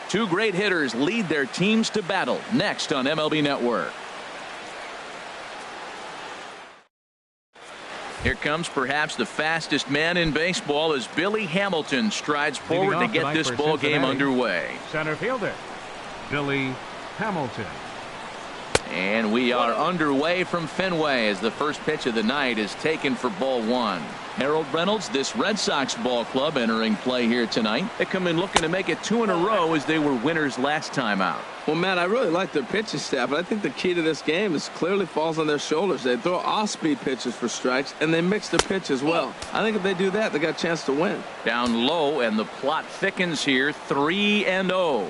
Two great hitters lead their teams to battle next on MLB Network. Here comes perhaps the fastest man in baseball as Billy Hamilton strides forward to get this ball game underway. Center fielder, Billy Hamilton. And we are underway from Fenway as the first pitch of the night is taken for ball one. Harold Reynolds, this Red Sox ball club entering play here tonight. They come in looking to make it 2 in a row as they were winners last time out. Well, Matt, I really like their pitching staff, but I think the key to this game is clearly falls on their shoulders. They throw off-speed pitches for strikes, and they mix the pitch as well. I think if they do that, they got a chance to win. Down low, and the plot thickens here, 3-0.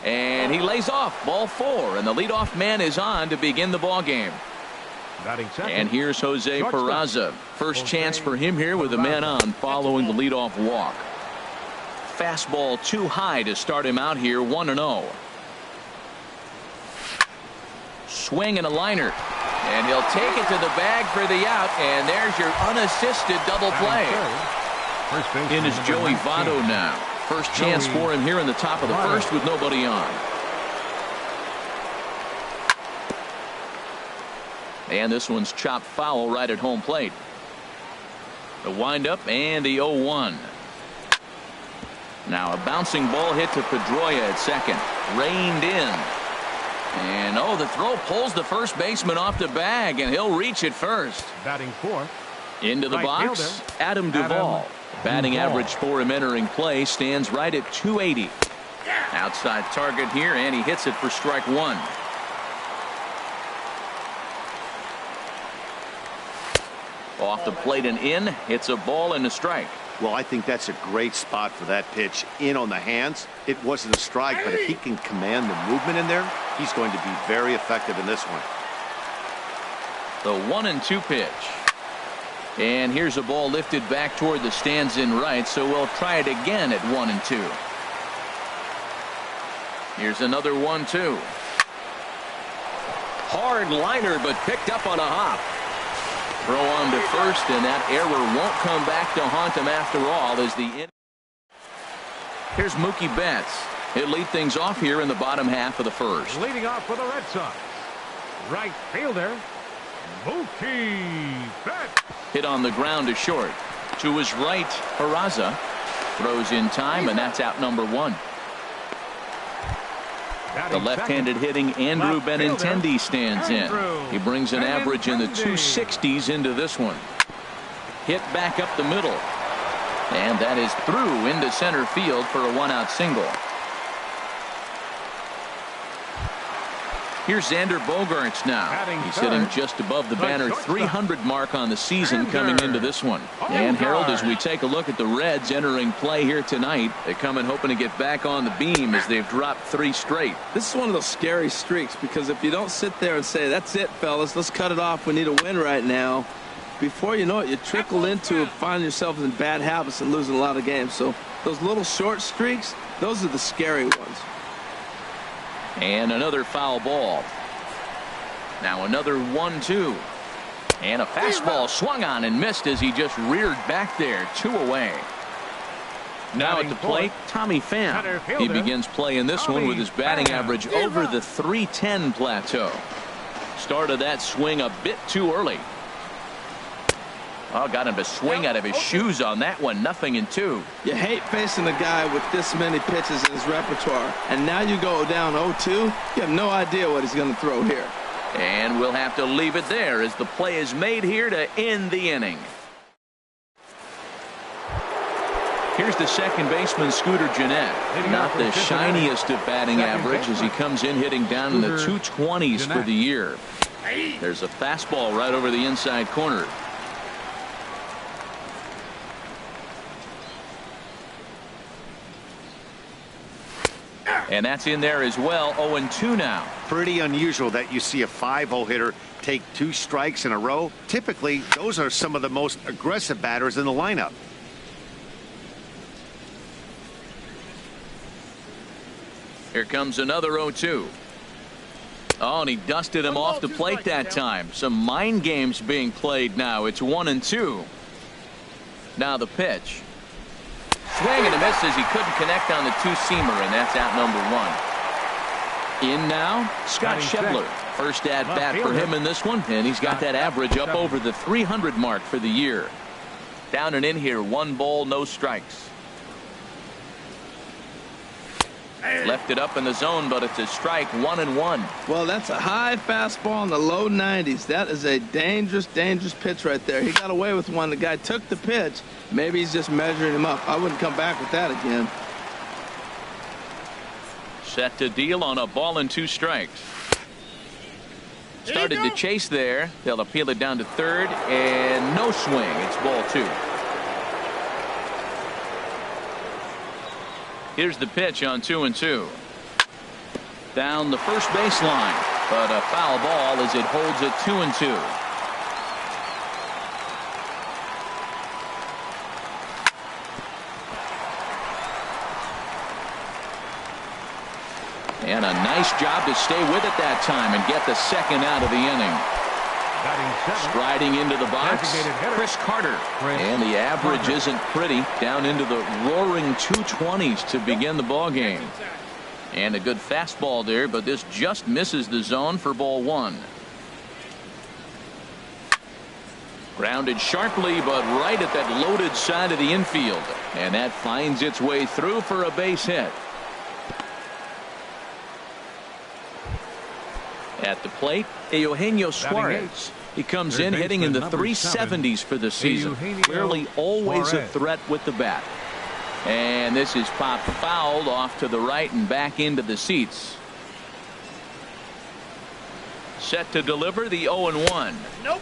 And he lays off, ball 4, and the leadoff man is on to begin the ball game. And here's Jose Peraza. First chance for him here with a man on following the leadoff walk. Fastball too high to start him out here, 1-0. Swing and a liner. And he'll take it to the bag for the out, and there's your unassisted double play. In is Joey Votto now. First chance for him here in the top of the first with nobody on. And this one's chopped foul right at home plate. The windup and the 0-1. Now a bouncing ball hit to Pedroia at second. Reined in. And the throw pulls the first baseman off the bag, and he'll reach it first. Batting fourth. Into the box, Adam Duvall. Batting average for him entering play stands right at 280. Outside target here, and he hits it for strike one. Off the plate and in. It's a ball and a strike. Well, I think that's a great spot for that pitch. In on the hands. It wasn't a strike, but if he can command the movement in there, he's going to be very effective in this one. The 1-2 pitch. And here's a ball lifted back toward the stands in right, so we'll try it again at 1-2. Here's another 1-2. Hard liner, but picked up on a hop. Throw on to first, and that error won't come back to haunt him after all as the in. Here's Mookie Betts. He'll lead things off here in the bottom half of the first. Leading off for the Red Sox, right fielder, Mookie Betts. Hit on the ground to short. To his right, Peraza throws in time, and that's out number 1. The left-handed hitting Andrew Benintendi stands in. He brings an average in the 260s into this one. Hit back up the middle. And that is through into center field for a 1-out single. Here's Xander Bogaerts now. He's hitting just above the banner 300 mark on the season coming into this one. And Harold, as we take a look at the Reds entering play here tonight, they come in hoping to get back on the beam as they've dropped 3 straight. This is one of those scary streaks because if you don't sit there and say, that's it, fellas, let's cut it off, we need a win right now, before you know it, you trickle into finding yourself in bad habits and losing a lot of games. So those little short streaks, those are the scary ones. And another foul ball. Now another 1-2. And a fastball swung on and missed as he just reared back there. 2 away. Now at the plate, Tommy Pham. He begins play in this one with his batting average over the 310 plateau. Started that swing a bit too early. Got him to swing out of his shoes on that one. 0-2. You hate facing a guy with this many pitches in his repertoire. And now you go down 0-2. You have no idea what he's going to throw here. And we'll have to leave it there as the play is made here to end the inning. Here's the second baseman, Scooter Gennett. Not the shiniest of batting average as he comes in hitting down in the 220s for the year. There's a fastball right over the inside corner. And that's in there as well. 0-2 now. Pretty unusual that you see a 5-0 hitter take 2 strikes in a row. Typically, those are some of the most aggressive batters in the lineup. Here comes another 0-2. And he dusted him off the plate that time. Some mind games being played now. It's 1-2. Now the pitch. swing and a miss as he couldn't connect on the two-seamer, and that's out number one. In now, Scott Schebler. First at bat for him in this one, and he's got that average up over the 300 mark for the year. Down and in here, 1 ball, no strikes. Left it up in the zone, but it's a strike, 1-1. Well, that's a high fastball in the low 90s. That is a dangerous, dangerous pitch right there. He got away with one. The guy took the pitch. Maybe he's just measuring him up. I wouldn't come back with that again. Set to deal on a ball and 2 strikes. Started to chase there. They'll appeal it down to third, and no swing. It's ball 2. Here's the pitch on 2-2. Down the first baseline, but a foul ball as it holds it 2-2. And a nice job to stay with it that time and get the second out of the inning. Striding into the box, Chris Carter. And the average isn't pretty. Down into the roaring 220s to begin the ball game. And a good fastball there, but this just misses the zone for ball 1. Grounded sharply, but right at that loaded side of the infield. And that finds its way through for a base hit. At the plate, Eugenio Suarez. He comes in hitting in the 370s for the season. Clearly always a threat with the bat. And this is popped fouled off to the right and back into the seats. Set to deliver the 0-1. Nope.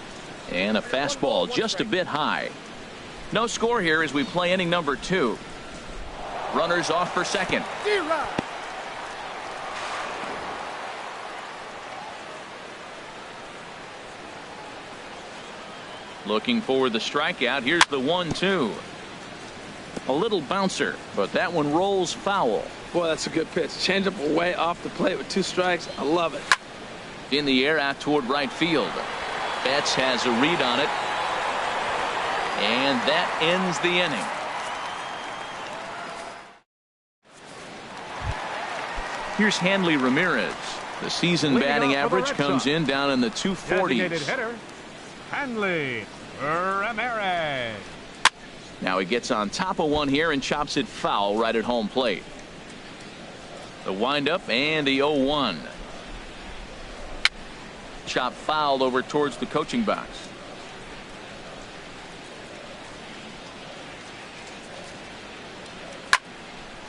And a fastball just a bit high. No score here as we play inning number 2. Runners off for second. Looking for the strikeout. Here's the 1-2. A little bouncer, but that one rolls foul. Boy, that's a good pitch. Change up away off the plate with 2 strikes. I love it. In the air out toward right field. Betts has a read on it. And that ends the inning. Here's Hanley Ramirez. The season batting average comes in down in the 240s. Hanley Ramirez. Now he gets on top of one here and chops it foul right at home plate. The windup and the 0-1. Chop fouled over towards the coaching box.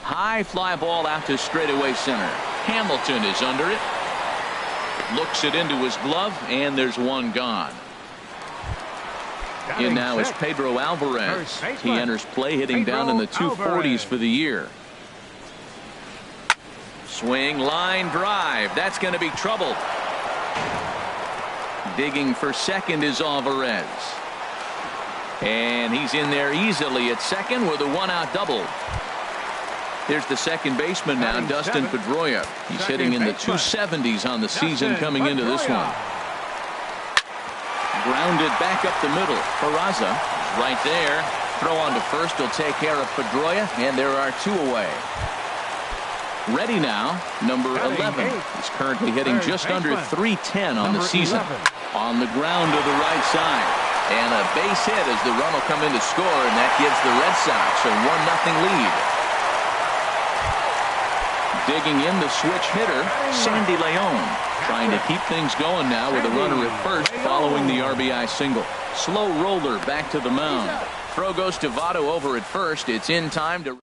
High fly ball out to straightaway center. Hamilton is under it. Looks it into his glove, and there's one gone. In now is Pedro Alvarez. He enters play hitting down in the 240s for the year. Swing, line drive. That's going to be trouble. Digging for second is Alvarez. And he's in there easily at second with a 1-out double. Here's the second baseman now, Dustin Pedroia. He's hitting in the 270s on the season coming into this one. Grounded back up the middle. Peraza right there. Throw on to first will take care of Pedroia, and there are 2 away. Ready now, number 11. He's currently hitting just under 310 on the season. On the ground to the right side. And a base hit as the run will come in to score, and that gives the Red Sox a 1-0 lead. Digging in the switch hitter, Sandy Leon. Trying to keep things going now with a runner at first following the RBI single. Slow roller back to the mound. Throw goes to Votto over at first. It's in time to...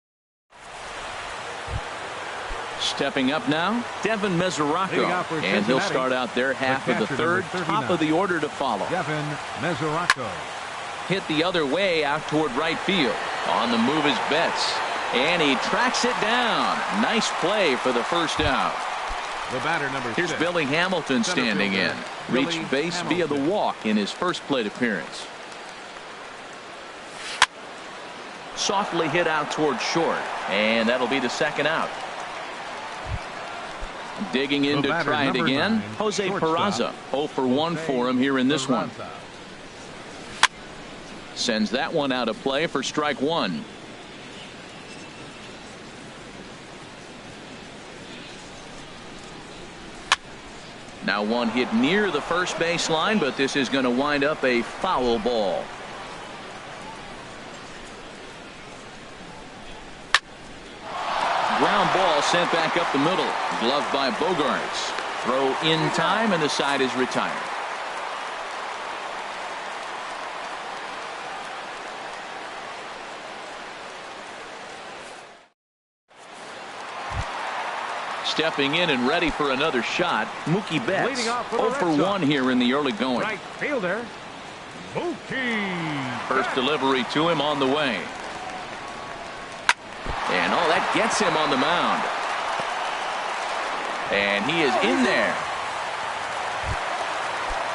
Stepping up now, Devin Mesoraco. And he'll start out there half of the third, top of the order to follow. Devin Mesoraco. Hit the other way out toward right field. On the move is Betts. And he tracks it down. Nice play for the first out. The batter number 6. Here's Billy Hamilton standing in. Reached base via the walk in his first plate appearance. Softly hit out toward short. And that'll be the second out. Digging in to try it again, Jose Peraza. 0 for 1 for him here in this one. Sends that one out of play for strike 1. Now one hit near the first base line, but this is going to wind up a foul ball. Ground ball sent back up the middle. Gloved by Bogarts. Throw in time, and the side is retired. Stepping in and ready for another shot, Mookie Betts. 0 for 1 here in the early going. Right fielder, Mookie. First delivery to him on the way. And that gets him on the mound. And he is in there.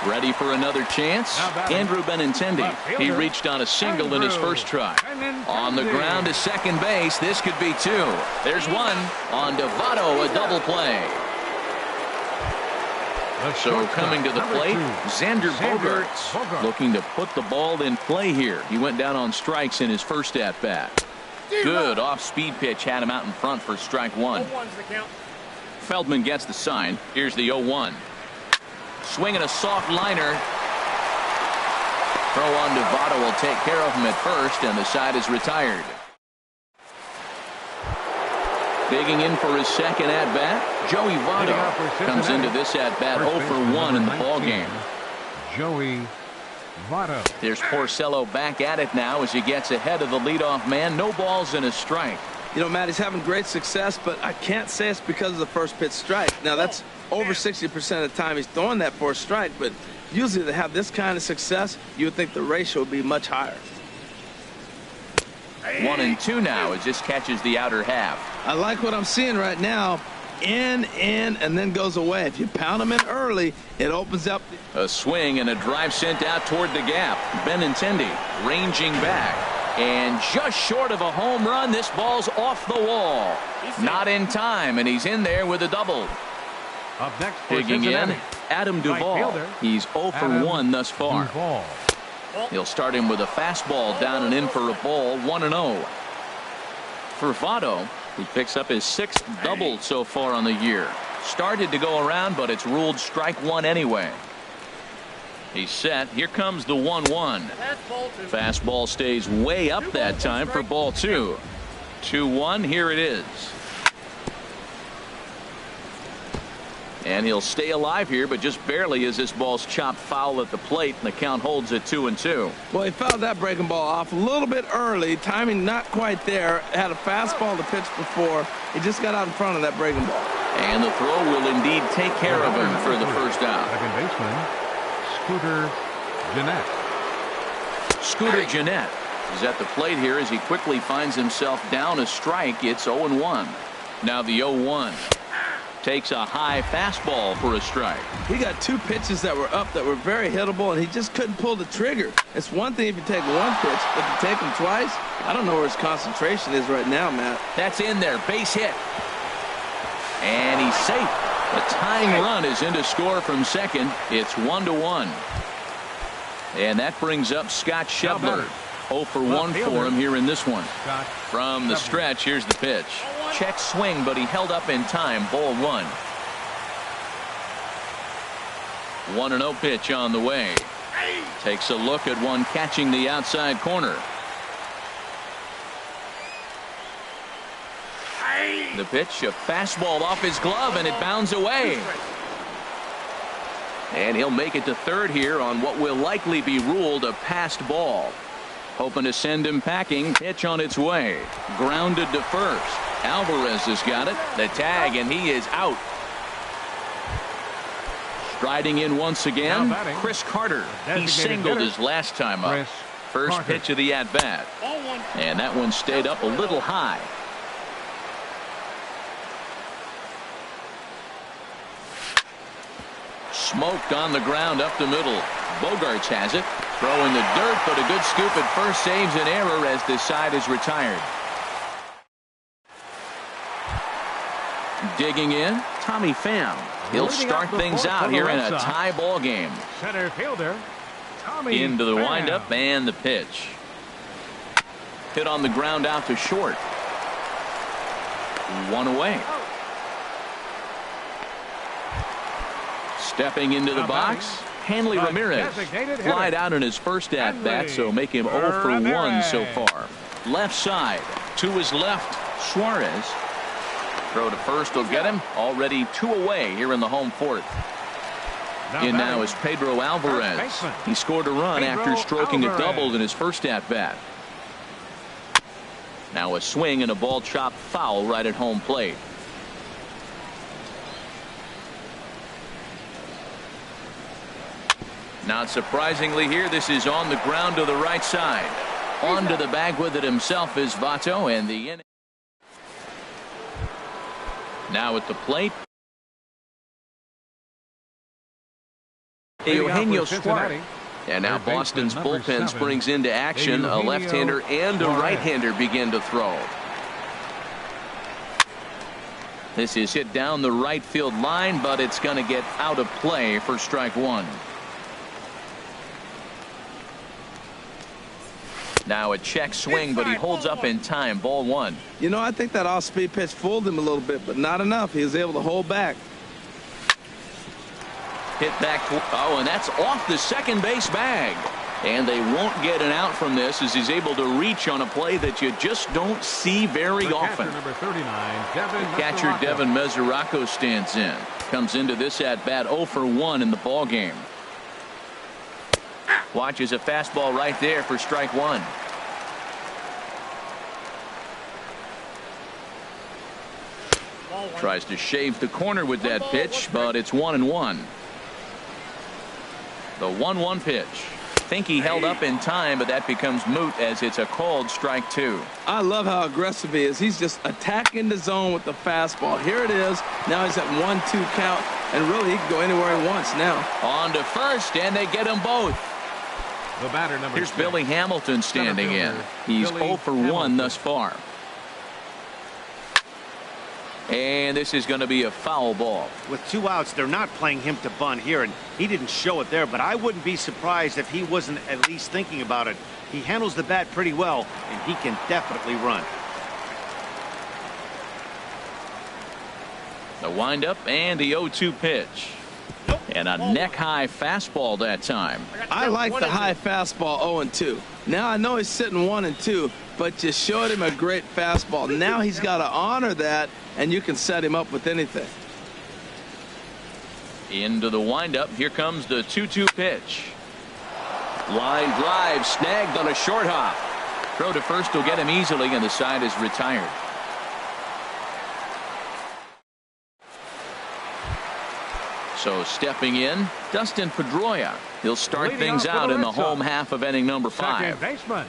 Ready for another chance. Andrew Benintendi. He reached on a single in his first try. On the ground to second base. This could be 2. There's one. On to Votto, a double play. So coming to the plate, Xander Bogaerts looking to put the ball in play here. He went down on strikes in his first at-bat. Good off-speed pitch had him out in front for strike 1. Feldman gets the sign. Here's the 0-1. Swinging a soft liner. Throw on to Votto will take care of him at first, and the side is retired. Digging in for his second at-bat, Joey Votto comes into this at-bat 0 for 1 in the ballgame. Joey Votto. There's Porcello back at it now as he gets ahead of the leadoff man. No balls and a strike. You know, Matt, he's having great success, but I can't say it's because of the first pitch strike. Now, that's over 60% of the time he's throwing that for a strike, but usually to have this kind of success, you would think the ratio would be much higher. 1-2 now as this catches the outer half. I like what I'm seeing right now. In, and then goes away. If you pound him in early, it opens up. A swing and a drive sent out toward the gap. Benintendi ranging back. And just short of a home run, this ball's off the wall. Not in time, and he's in there with a double. Up next for digging in, Adam Duvall. He's 0 for 1 thus far. Duvall. He'll start him with a fastball down and in for a ball, 1-0. For Votto, he picks up his 6th double so far on the year. Started to go around, but it's ruled strike 1 anyway. He's set. Here comes the 1-1. Fastball stays way up that time for ball 2. 2-1. Here it is. And he'll stay alive here, but just barely as this ball's chopped foul at the plate, and the count holds at 2-2. Well, he fouled that breaking ball off a little bit early. Timing not quite there. Had a fastball to pitch before. He just got out in front of that breaking ball. And the throw will indeed take care of him for the first out. Second baseman, Scooter Gennett. Scooter Gennett is at the plate here as he quickly finds himself down a strike. It's 0-1. Now the 0-1. Takes a high fastball for a strike. He got 2 pitches that were up that were very hittable, and he just couldn't pull the trigger. It's one thing if you take 1 pitch, but to take him twice, I don't know where his concentration is right now, Matt. That's in there. Base hit. And he's safe. The tying run is in to score from second. It's 1-1. And that brings up Scott Schebler. 0 for 1 for him here in this one. From the stretch, here's the pitch. Check swing, but he held up in time. Ball 1. 1-0 pitch on the way. Takes a look at one catching the outside corner. The pitch, a fastball off his glove, and it bounds away. And he'll make it to third here on what will likely be ruled a passed ball. Hoping to send him packing. Pitch on its way. Grounded to first. Alvarez has got it. The tag, and he is out. Striding in once again, Chris Carter. He singled his last time up. First pitch of the at-bat. And that one stayed up a little high. Smoked on the ground up the middle. Bogarts has it. Throwing the dirt, but a good scoop at first saves an error as this side is retired. Digging in, Tommy Pham. He'll start things out here in a tie ball game. Center fielder, Tommy into the Pham. windup and the pitch. Hit on the ground out to short. 1 away. Stepping into the box, Hanley Ramirez. Flied out in his first at-bat, so make him 0 for 1 so far. Left side, to his left, Suarez. Throw to first will get him. Already 2 away here in the home fourth. In now is Pedro Alvarez. He scored a run after stroking a double in his first at-bat. Now a swing and a ball chopped foul right at home plate. Not surprisingly here, this is on the ground to the right side. Onto the bag with it himself is Votto, and the inning. Now at the plate, Eugenio Suarez. And now Boston's bullpen springs into action. A left-hander and a right-hander begin to throw. This is hit down the right field line, but it's going to get out of play for strike one. Now a check swing, but he holds up in time. Ball one. You know, I think that off-speed pitch fooled him a little bit, but not enough. He was able to hold back. Hit back. Oh, and that's off the second base bag. And they won't get an out from this as he's able to reach on a play that you just don't see very often. Number 39, Catcher Devin Mesoraco stands in. Comes into this at-bat 0 for 1 in the ball game. Watches a fastball right there for strike one. Tries to shave the corner with that pitch, but it's 1-1. The 1-1 pitch. Think he held up in time, but that becomes moot as it's a called strike two. I love how aggressive he is. He's just attacking the zone with the fastball. Here it is. Now he's at 1-2 count, and really he can go anywhere he wants now. On to first, and they get them both. The batter, number Here's 6. Billy Hamilton standing in. He's 0 for 1 thus far. And this is going to be a foul ball. With 2 outs, they're not playing him to bunt here, and he didn't show it there, but I wouldn't be surprised if he wasn't at least thinking about it. He handles the bat pretty well, and he can definitely run. The windup and the 0-2 pitch. And a neck-high fastball that time. I like the high fastball 0-2. Now I know he's sitting 1-2, but you showed him a great fastball. Now he's got to honor that, and you can set him up with anything. Into the windup. Here comes the 2-2 pitch. Line drive snagged on a short hop. Throw to first will get him easily, and the side is retired. So stepping in, Dustin Pedroia. He'll start things out in the home half of inning number 5. Second baseman,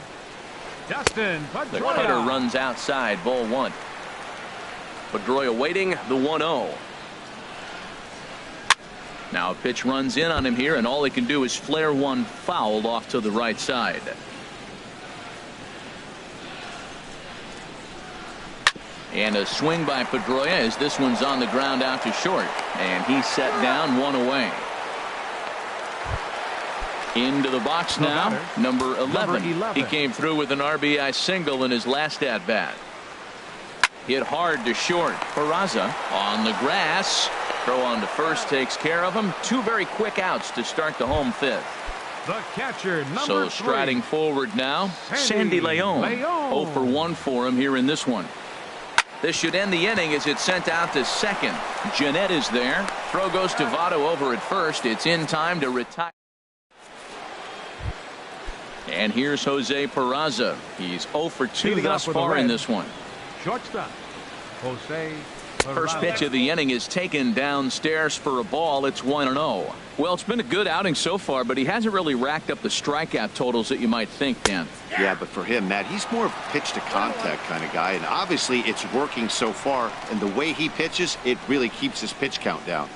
Dustin Pedroia. The cutter runs outside, ball one. Pedroia waiting, the 1-0. Now a pitch runs in on him here, and all he can do is flare one foul off to the right side. And a swing by Pedroia as this one's on the ground out to short. And he's set down, 1 away. Into the box now, number 11. He came through with an RBI single in his last at-bat. Hit hard to short. Peraza on the grass. Throw on to first takes care of him. 2 very quick outs to start the home fifth. The catcher, number 3. So striding forward now, Sandy Leon. 0 for 1 for him here in this one. This should end the inning as it's sent out to second. Jeanette is there. Throw goes to Votto over at first. It's in time to retire. And here's Jose Peraza. He's 0 for 2 thus far in this one. Shortstop, Jose Peraza. First pitch of the inning is taken downstairs for a ball. It's 1-0. Well, it's been a good outing so far, but he hasn't really racked up the strikeout totals that you might think, Dan. Yeah, but for him, Matt, he's more of a pitch to contact kind of guy, and obviously it's working so far, and the way he pitches, it really keeps his pitch count down.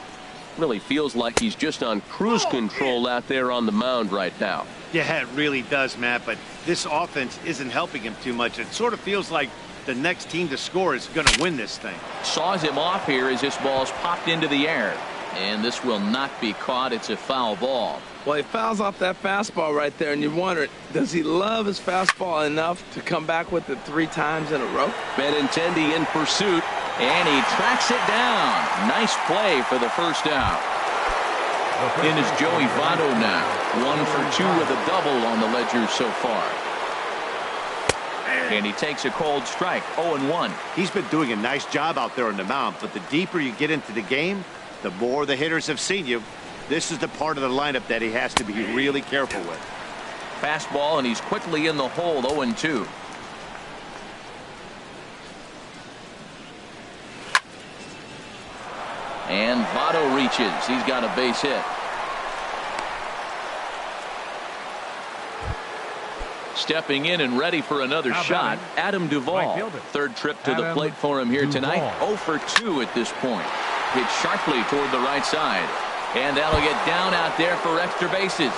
Really feels like he's just on cruise control out there on the mound right now. Yeah, it really does, Matt, but this offense isn't helping him too much. It sort of feels like the next team to score is going to win this thing. Saws him off here as this ball's popped into the air. And this will not be caught. It's a foul ball. Well, he fouls off that fastball right there, and you wonder, does he love his fastball enough to come back with it 3 times in a row? Benintendi in pursuit, and he tracks it down. Nice play for the first out. In is Joey Votto now. 1 for 2 with a double on the ledger so far. And he takes a cold strike. 0-1. He's been doing a nice job out there on the mound, but the deeper you get into the game, the more the hitters have seen you. This is the part of the lineup that he has to be really careful with. Fastball, and he's quickly in the hole. 0-2. And Votto reaches. He's got a base hit. Stepping in and ready for another shot, Adam Duvall. Third trip to the plate for him here tonight. 0 for 2 at this point. Hit sharply toward the right side. And that'll get down out there for extra bases.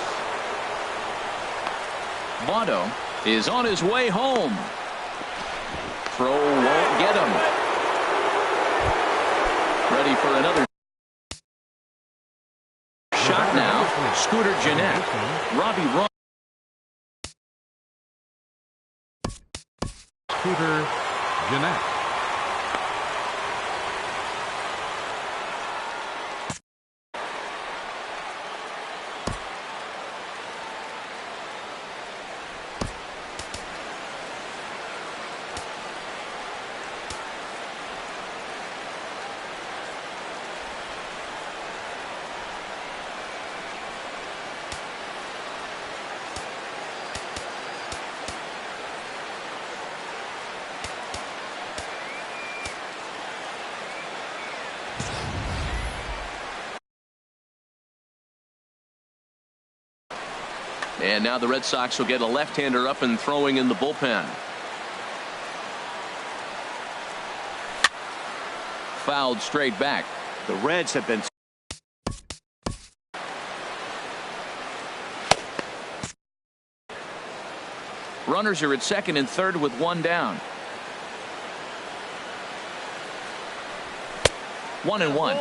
Votto is on his way home. Throw won't get him. Ready for another shot now. Scooter Gennett. Robbie Ron. Scooter Gennett. And now the Red Sox will get a left-hander up and throwing in the bullpen. Fouled straight back. The Reds have been Runners are at second and third with 1 down. 1-1.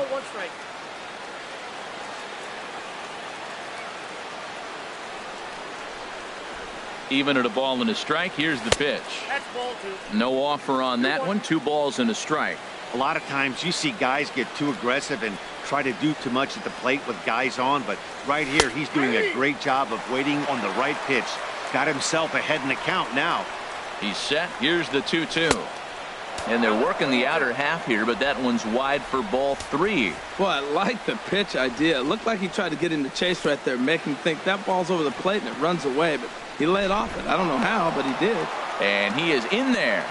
Even at a ball and a strike. Here's the pitch. That's ball 2. No offer on that one. 2 balls and a strike. a lot of times you see guys get too aggressive and try to do too much at the plate with guys on, but right here he's doing a great job of waiting on the right pitch. Got himself ahead in the count now. He's set. Here's the 2-2. And they're working the outer half here, but that one's wide for ball 3. Well, I like the pitch idea. It looked like he tried to get him to chase right there, make him think that ball's over the plate and it runs away, but he laid off it. I don't know how, but he did. And he is in there.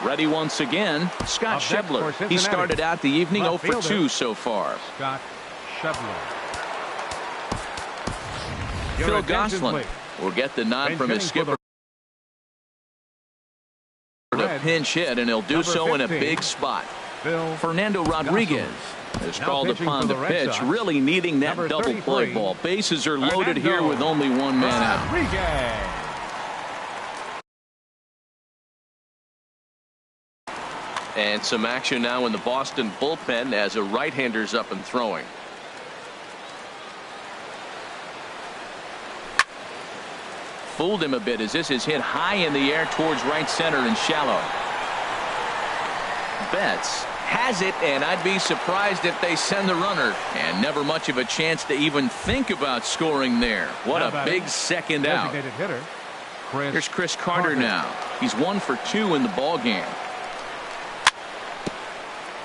Ready once again, Scott Schebler. He started out the evening 0 for 2 so far. Scott Schebler. Phil Gosselin will get the nod from his skipper. A pinch hit, and he'll do so in a big spot. Fernando Rodriguez has called upon the pitch, really needing that double play ball. Bases are loaded here with only one man out. And some action now in the Boston bullpen as a right-hander's up and throwing. Fooled him a bit as this is hit high in the air towards right center and shallow. Betts has it, and I'd be surprised if they send the runner. And never much of a chance to even think about scoring there. What a big second out. Here's Chris Carter now. He's 1 for 2 in the ball game.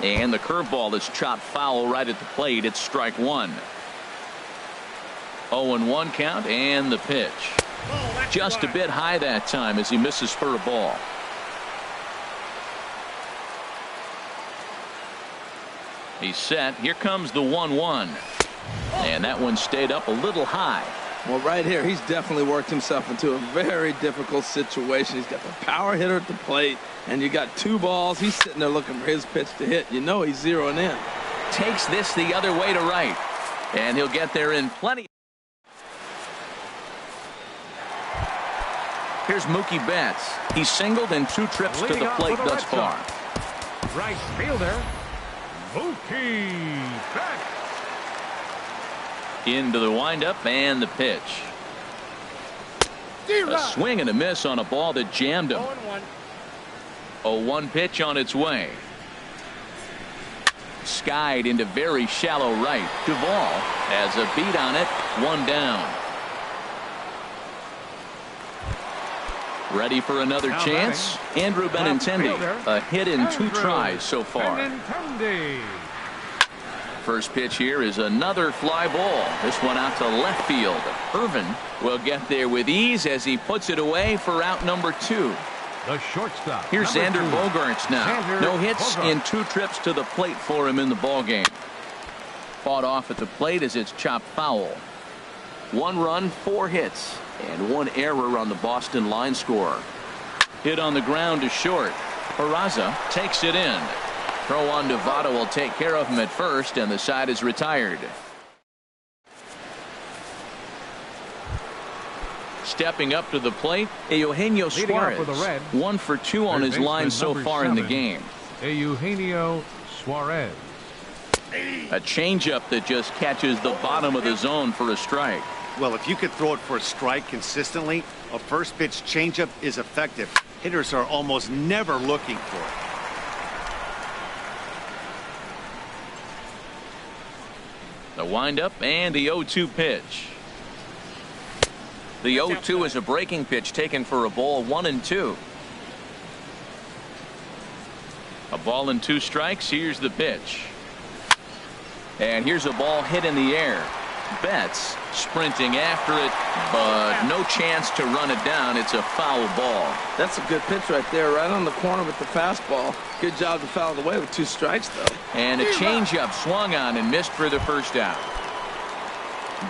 And the curveball is chopped foul right at the plate. It's strike 1. 0-1 count, and the pitch. Just a bit high that time as he misses for a ball. He's set. Here comes the 1-1. And that one stayed up a little high. Well, right here, he's definitely worked himself into a very difficult situation. He's got the power hitter at the plate, and you got 2 balls. He's sitting there looking for his pitch to hit. You know he's zeroing in. Takes this the other way to right. And he'll get there in plenty. Here's Mookie Betts. He's singled in 2 trips to the plate thus far. Right fielder, Mookie Betts. Into the windup and the pitch. A swing and a miss on a ball that jammed him. 0-1 pitch on its way. skied into very shallow right. Duvall has a beat on it. 1 down. Ready for another chance. Andrew Benintendi, a hit in 2 tries so far. First pitch here is another fly ball. This one out to left field. Irvin will get there with ease as he puts it away for out number 2. The shortstop. Here's Xander 2. Bogaerts now. Xander No hits Bogaerts. in 2 trips to the plate for him in the ballgame. Fought off at the plate as it's chopped foul. 1 run, 4 hits, and 1 error on the Boston line score. Hit on the ground to short. Peraza takes it in. Throw on Nevada will take care of him at first, and the side is retired. Stepping up to the plate, Eugenio Suarez. 1 for 2 on his line so far in the game. Eugenio Suarez. A changeup that just catches the bottom of the zone for a strike. Well, if you could throw it for a strike consistently, a first pitch changeup is effective. Hitters are almost never looking for it. The windup and the 0-2 pitch. The 0-2 is a breaking pitch taken for a ball. 1-2. A ball and 2 strikes. Here's the pitch. And here's a ball hit in the air. Betts sprinting after it, but no chance to run it down. It's a foul ball. That's a good pitch right there, right on the corner with the fastball. Good job to foul it away with 2 strikes, though. And a changeup swung on and missed for the first out.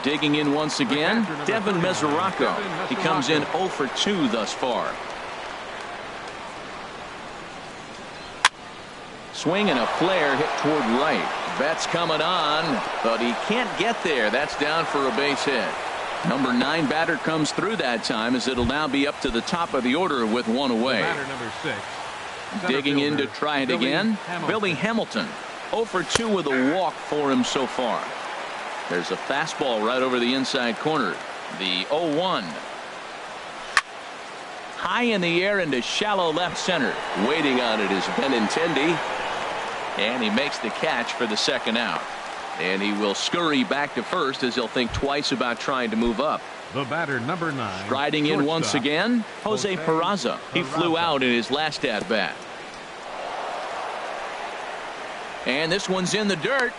Digging in once again, Devin Mesoraco. He comes in 0 for 2 thus far. Swing and a flare hit toward right. Betts coming on, but he can't get there. That's down for a base hit. Number 9 batter comes through that time, as it'll now be up to the top of the order with 1 away. Batter number 6. Digging in to try it again, Billy Hamilton. 0 for 2 with a walk for him so far. There's a fastball right over the inside corner. The 0-1. High in the air into shallow left center. Waiting on it is Benintendi. And he makes the catch for the second out. And he will scurry back to first as he'll think twice about trying to move up. The batter number 9. Striding in once again, Jose Peraza. He flew out in his last at bat. And this one's in the dirt.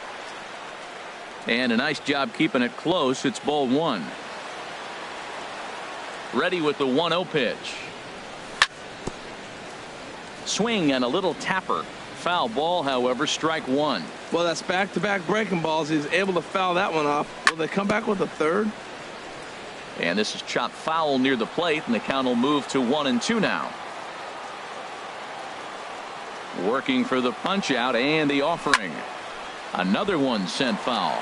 And a nice job keeping it close. It's ball 1. Ready with the 1-0 pitch. Swing and a little tapper. Foul ball, however, strike 1. Well, that's back-to-back breaking balls. He's able to foul that one off. Will they come back with a third? And this is chopped foul near the plate, and the count will move to 1-2 now. Working for the punch out and the offering. Another one sent foul.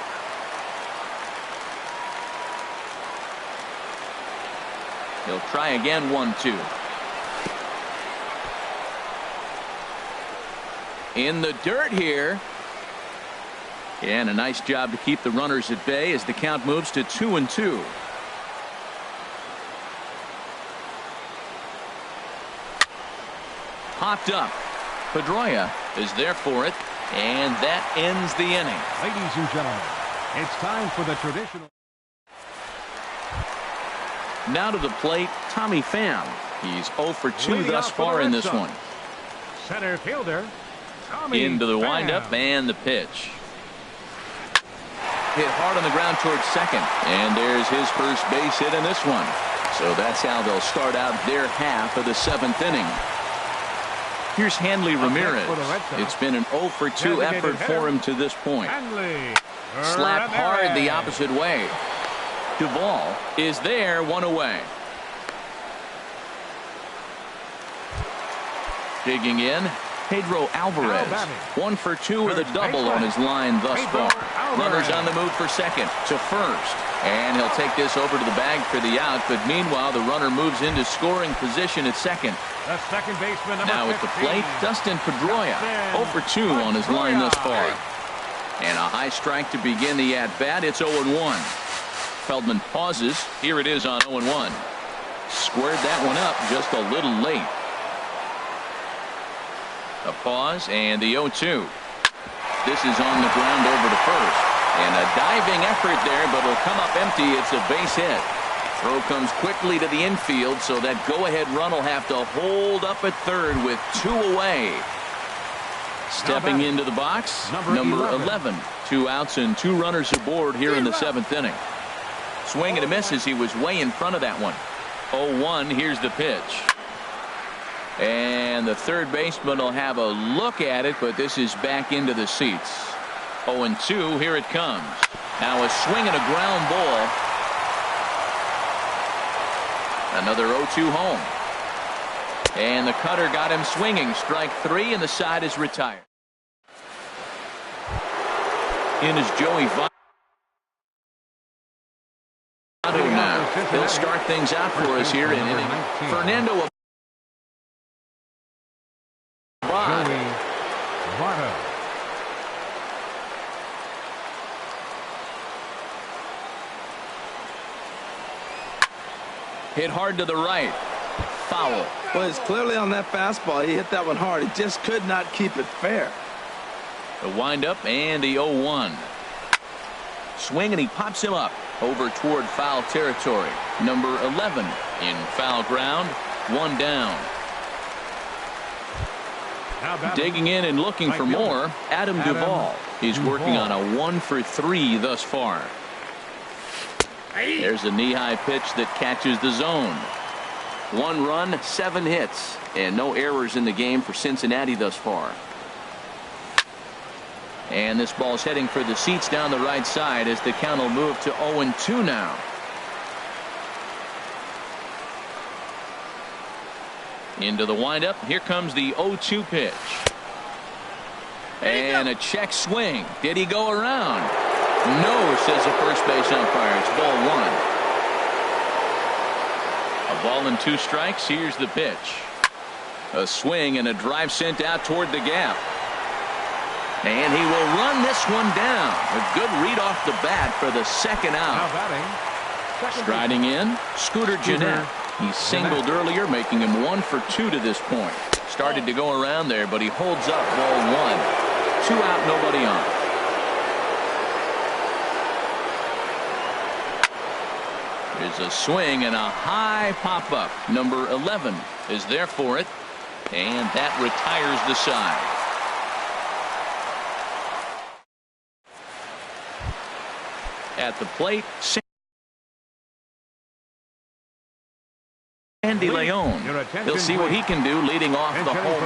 He'll try again. 1-2. In the dirt here. And a nice job to keep the runners at bay as the count moves to 2-2. Popped up. Pedroia is there for it, and that ends the inning. Ladies and gentlemen, it's time for the traditional. Now to the plate, Tommy Pham. He's 0 for 2 thus far in this one. Center fielder Tommy Into the Pham. windup and the pitch. Hit hard on the ground towards second, and there's his first base hit in this one. So that's how they'll start out their half of the 7th inning. Here's Hanley Ramirez. It's been an 0 for 2 effort for him to this point. Slapped hard the opposite way. Duvall is there, 1 away. Digging in, Pedro Alvarez. 1 for 2 with a double on his line thus far. Runners on the move for second to first. And he'll take this over to the bag for the out, but meanwhile the runner moves into scoring position at second. The second baseman, number Now at the 15. plate, Dustin Pedroia. 0 for 2 on his line thus far. And a high strike to begin the at-bat. It's 0-1. Feldman pauses. Here it is on 0-1. Squared that one up just a little late. A pause and the 0-2. This is on the ground over to first. And a diving effort there, but it'll come up empty. It's a base hit. Throw comes quickly to the infield, so that go-ahead run will have to hold up at third with 2 away. Stepping into the box, number 11. 2 outs and 2 runners aboard here in the 7th inning. Swing and a miss as he was way in front of that one. 0-1, here's the pitch. And the third baseman will have a look at it, but this is back into the seats. 0-2, here it comes. Now a swing and a ground ball. Another 0-2 home. And the cutter got him swinging. Strike 3, and the side is retired. In is Joey Votto now. He'll start things out for us here in inning. Fernando Votto. hit hard to the right. Foul. Well, it's clearly on that fastball. He hit that one hard. He just could not keep it fair. The windup and the 0-1. Swing and he pops him up over toward foul territory. Number 11 in foul ground. 1 down. Digging in and looking for more, Adam Duvall. He's working on a 1 for 3 thus far. There's a knee-high pitch that catches the zone. 1 run, 7 hits, and no errors in the game for Cincinnati thus far. And this ball's heading for the seats down the right side as the count will move to 0-2 now. Into the windup. Here comes the 0-2 pitch. And a check swing. Did he go around? No, says the first base umpire. It's ball 1. A ball and 2 strikes. Here's the pitch. A swing and a drive sent out toward the gap. And he will run this one down. A good read off the bat for the second out. Striding in, Scooter Gennett. He singled earlier, making him 1 for 2 to this point. Started to go around there, but he holds up ball 1. 2 out, nobody on. There's a swing and a high pop-up. Number 11 is there for it, and that retires the side. At the plate, Andy Leon. He'll see what he can do leading off the hole.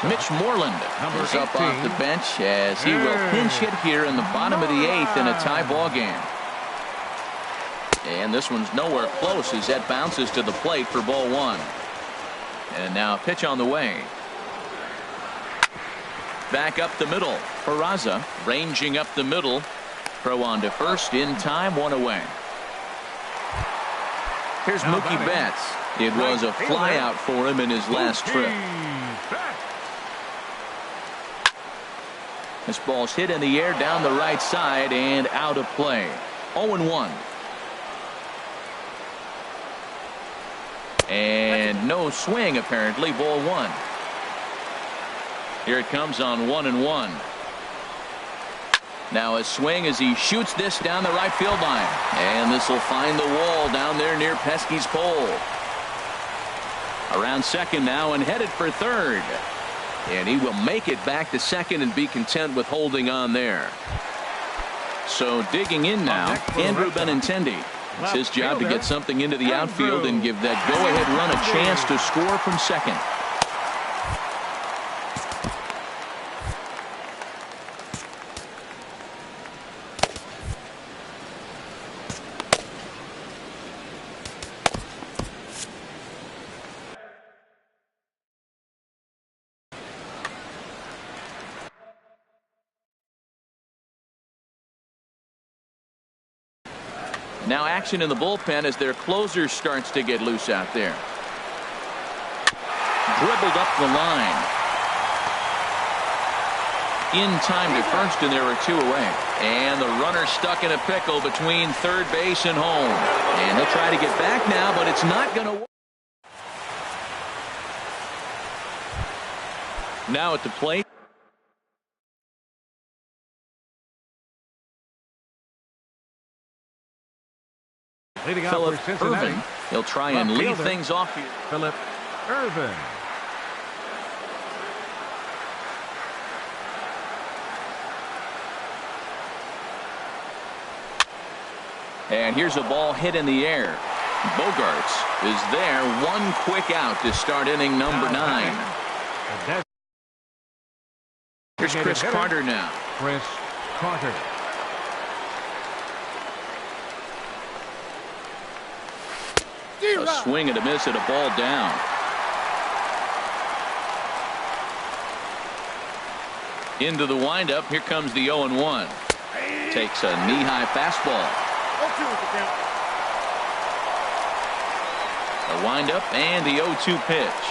Mitch Moreland is up off the bench as he will pinch hit here in the bottom of the 8th in a tie ball game. And this one's nowhere close as that bounces to the plate for ball 1. And now a pitch on the way. Back up the middle. Peraza ranging up the middle. Throw on to first in time, 1 away. Here's Mookie Betts. It was a fly out for him in his last trip. This ball's hit in the air down the right side and out of play. 0-1. And no swing apparently. Ball 1. Here it comes on 1-1. Now a swing as he shoots this down the right field line. And this will find the wall down there near Pesky's pole. Around second now and headed for third. And he will make it back to second and be content with holding on there. So digging in now, Andrew Benintendi. It's his job to get something into the outfield and give that go-ahead run a chance to score from second. Now action in the bullpen as their closer starts to get loose out there. Dribbled up the line. In time to first, and there are 2 away. And the runner stuck in a pickle between third base and home. And he'll try to get back now, but it's not going to work. Now at the plate, Leading off Philip for Cincinnati. Irvin. He'll try and Left lead fielder, things off here. Philip Irvin. And here's a ball hit in the air. Bogarts is there. One quick out to start inning number 9. Here's Chris Carter now. Chris Carter. A swing and a miss and a ball down. Into the windup. Here comes the 0-1. Takes a knee-high fastball. A windup and the 0-2 pitch.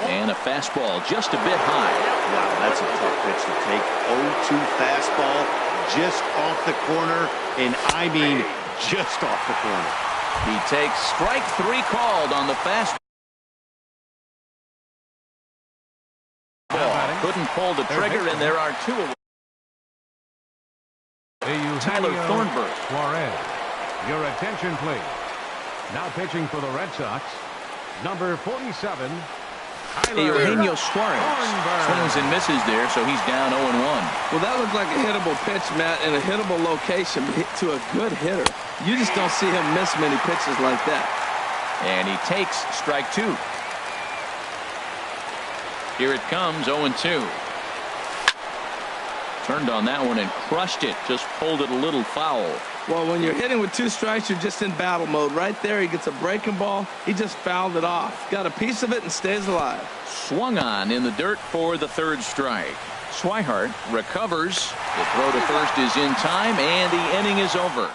And a fastball just a bit high. Wow, that's a tough pitch to take. 0-2 fastball just off the corner, and I mean just off the corner. He takes strike 3 called on the fastball. Couldn't pull the trigger, and there are 2 away. Tyler Thornburg. Suarez. Your attention, please. Now pitching for the Red Sox, number 47. Eugenio Suarez swings and misses there, so he's down 0-1. Well, that looked like a hittable pitch, Matt, in a hittable location to a good hitter. You just don't see him miss many pitches like that. And he takes strike 2. Here it comes, 0-2. Turned on that one and crushed it. Just pulled it a little foul. Well, when you're hitting with 2 strikes, you're just in battle mode. Right there, he gets a breaking ball. He just fouled it off. Got a piece of it and stays alive. Swung on in the dirt for the 3rd strike. Swihart recovers. The throw to first is in time, and the inning is over.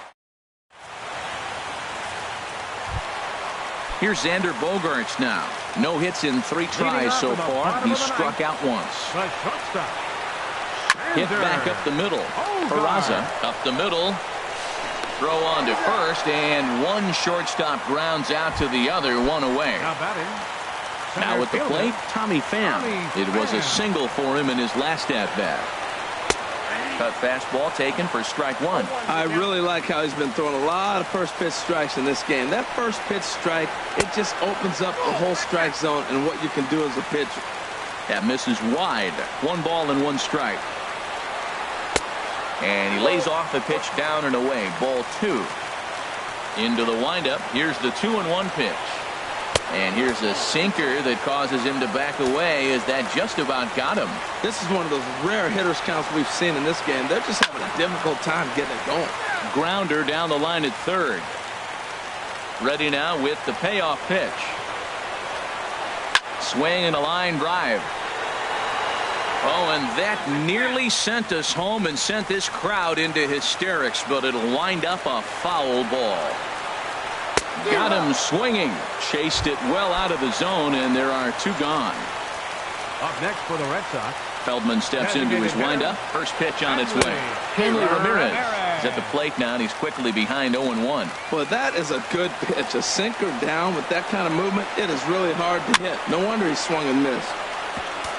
Here's Xander Bogaerts now. No hits in 3 tries so far. He's struck out once. The shortstop. Hit back up the middle. Peraza up the middle. Throw on to first, and one shortstop grounds out to the other, 1 away. Now at the plate, Tommy Pham. It was a single for him in his last at-bat. Cut fastball taken for strike 1. I really like how he's been throwing a lot of first pitch strikes in this game. That first pitch strike, it just opens up the whole strike zone and what you can do as a pitcher. That misses wide. 1 ball and 1 strike. And he lays off the pitch down and away. Ball 2. Into the windup. Here's the 2-1 pitch. And here's a sinker that causes him to back away as that just about got him. This is one of those rare hitters counts we've seen in this game. They're just having a difficult time getting it going. Grounder down the line at 3rd. Ready now with the payoff pitch. Swing and a line drive. Oh, and that nearly sent us home and sent this crowd into hysterics, but it'll wind up a foul ball. Got him swinging. Chased it well out of the zone, and there are 2 gone. Up next for the Red Sox. Feldman steps into his windup. First pitch on its way. Hanley Ramirez is at the plate now, and he's quickly behind 0-1. Well, that is a good pitch. A sinker down with that kind of movement, it is really hard to hit. No wonder he swung and missed.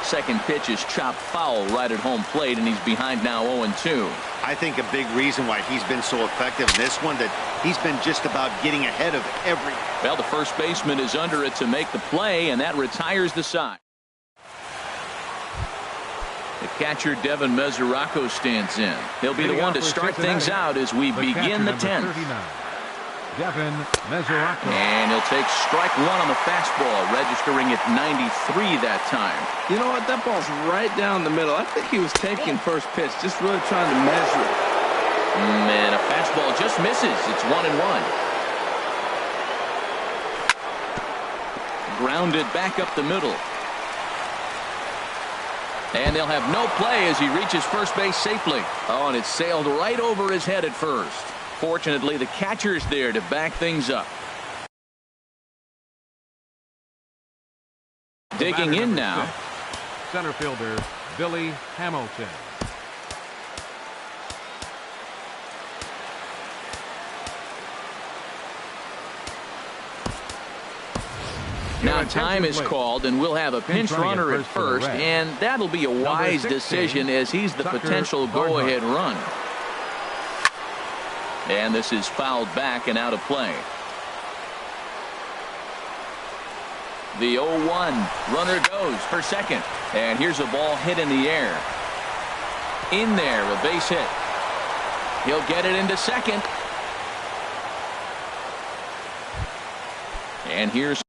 Second pitch is chopped foul right at home plate, and he's behind now 0-2. I think a big reason why he's been so effective in this one, that he's been just about getting ahead of every. Well, the first baseman is under it to make the play, and that retires the side. The catcher, Devin Mesoraco, stands in. He'll be the one to start things out as we begin the 10th. Devin Mesoraco. And he'll take strike 1 on the fastball, registering at 93 that time. You know what? That ball's right down the middle. I think he was taking first pitch, just really trying to measure it. And a fastball just misses. It's 1-1. Grounded back up the middle. And they'll have no play as he reaches first base safely. Oh, and it sailed right over his head at first. Fortunately, the catcher's there to back things up. Digging in now. Center fielder Billy Hamilton. Now time is called, and we'll have a pinch runner at first, and that'll be a wise decision as he's the potential go-ahead run. And this is fouled back and out of play. The 0-1 runner goes for second. And here's a ball hit in the air. In there, a base hit. He'll get it into second. And here's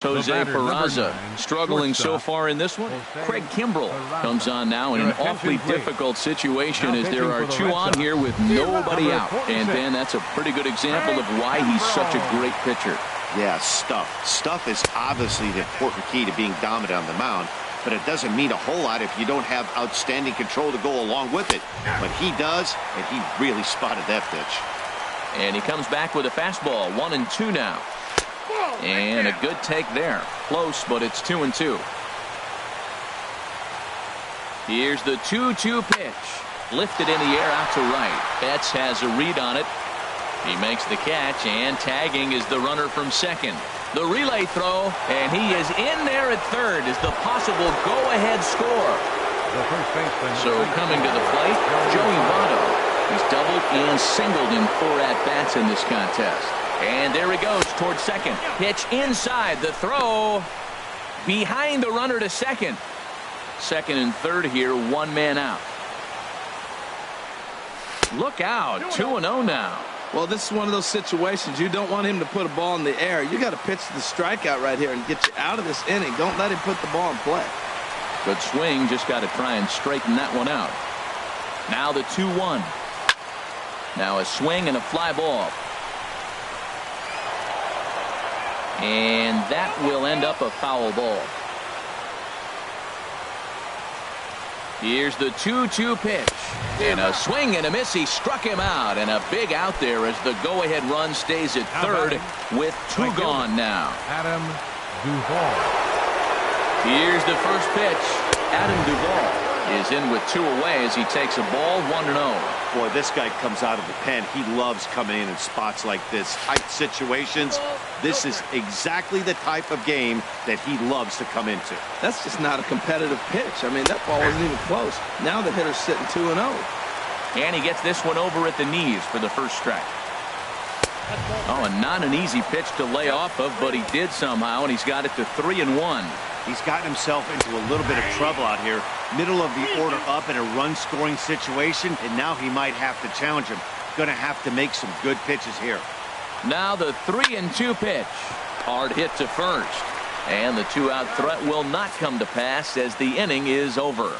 Jose Peraza struggling so far in this one. Craig Kimbrell comes on now in an awfully difficult situation as there are two on here with nobody out. And then that's a pretty good example of why he's such a great pitcher. Yeah, stuff. Stuff is obviously the important key to being dominant on the mound, but it doesn't mean a whole lot if you don't have outstanding control to go along with it. But he does, and he really spotted that pitch. And he comes back with a fastball. 1-2 now. And a good take there. Close, but it's 2-2. Here's the 2-2 pitch. Lifted in the air out to right. Betts has a read on it. He makes the catch, and tagging is the runner from second. The relay throw, and he is in there at third as the possible go-ahead score. So coming to the plate, Joey Votto. He's doubled and singled in 4 at-bats in this contest. And there he goes towards second. Pitch inside. The throw behind the runner to second. Second and third here, 1 man out. Look out, 2-0 now. Well, this is one of those situations you don't want him to put a ball in the air. You got to pitch the strikeout right here and get you out of this inning. Don't let him put the ball in play. Good swing, just got to try and straighten that one out. Now the 2-1. Now a swing and a fly ball. And that will end up a foul ball. Here's the 2-2 pitch. And a swing and a miss. He struck him out. And a big out there as the go-ahead run stays at third with 2 gone now. Adam Duvall. Here's the first pitch. Adam Duvall is in with 2 away as he takes a ball. 1-0. Boy, this guy comes out of the pen. He loves coming in spots like this. Tight situations. This is exactly the type of game that he loves to come into. That's just not a competitive pitch. I mean, that ball wasn't even close. Now the hitter's sitting 2-0. And he gets this one over at the knees for the first strike. Oh, and not an easy pitch to lay off of, but he did somehow, and he's got it to 3-1. He's gotten himself into a little bit of trouble out here. Middle of the order up in a run-scoring situation, and now he might have to challenge him. Going to have to make some good pitches here. Now the 3-2 pitch. Hard hit to first. And the 2-out threat will not come to pass as the inning is over.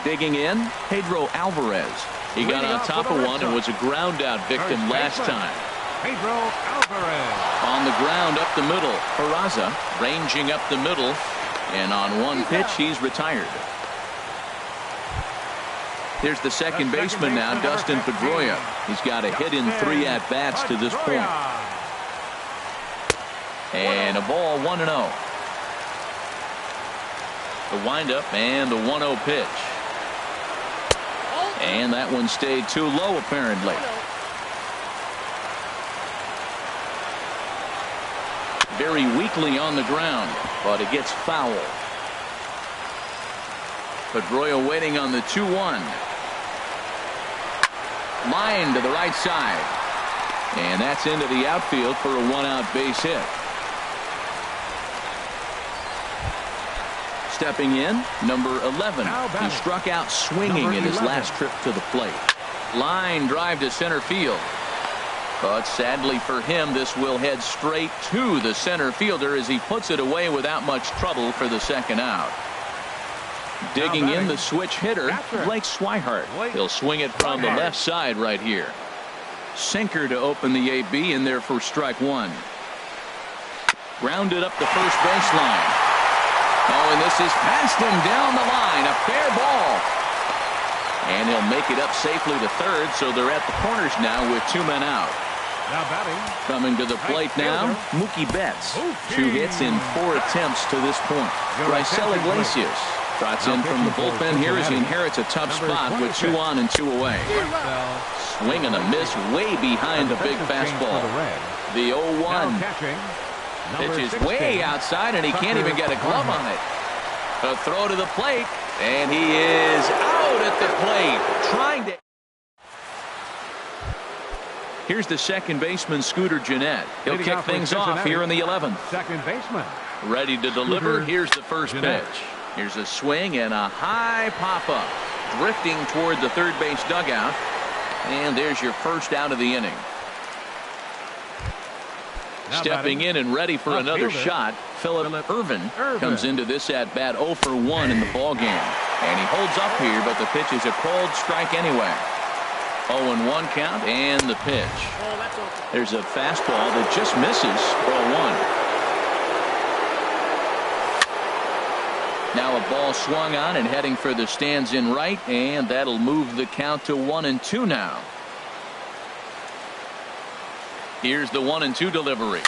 Digging in, Pedro Alvarez. He got on top of one and was a ground-out victim last time. Pedro Alvarez. On the ground up the middle. Peraza ranging up the middle. And on one pitch, he's retired. Here's the second baseman now, Dustin Pedroia. He's got a hit in 3 at-bats to this point. And a ball, 1-0. The windup and the 1-0 pitch. And that one stayed too low, apparently. Very weakly on the ground, but it gets foul. Pedroia waiting on the 2-1. Line to the right side. And that's into the outfield for a 1-out base hit. Stepping in, number 11. He struck out swinging in his last trip to the plate. Line drive to center field. But sadly for him, this will head straight to the center fielder as he puts it away without much trouble for the second out. Digging in, the switch hitter, Blake Swihart. He'll swing it from the left side right here. Sinker to open the AB in there for strike 1. Grounded up the first baseline. Oh, and this is past him down the line. A fair ball. And he'll make it up safely to third, so they're at the corners now with 2 men out. Now batting. Coming to the plate now, Mookie Betts. 2 hits in 4 attempts to this point. Raisel Iglesias trots in from the bullpen here as he inherits a tough spot with 2 on and 2 away. Swing and a miss way behind the big fastball. The 0-1. Pitch is way outside, and he can't even get a glove on it. A throw to the plate. And he is out at the plate, trying to. Here's the second baseman, Scooter Gennett. He'll kick things off here in the 11th. Second baseman. Ready to deliver. Here's the first pitch. Here's a swing and a high pop-up. Drifting toward the third base dugout. And there's your first out of the inning. Stepping in and ready for another shot, Phillip Ervin comes into this at-bat 0 for 1 in the ballgame. And he holds up here, but the pitch is a called strike anyway. 0-1 count and the pitch. There's a fastball that just misses, ball 1. Now a ball swung on and heading for the stands in right, and that'll move the count to 1-2 now. Here's the 1-2 delivery.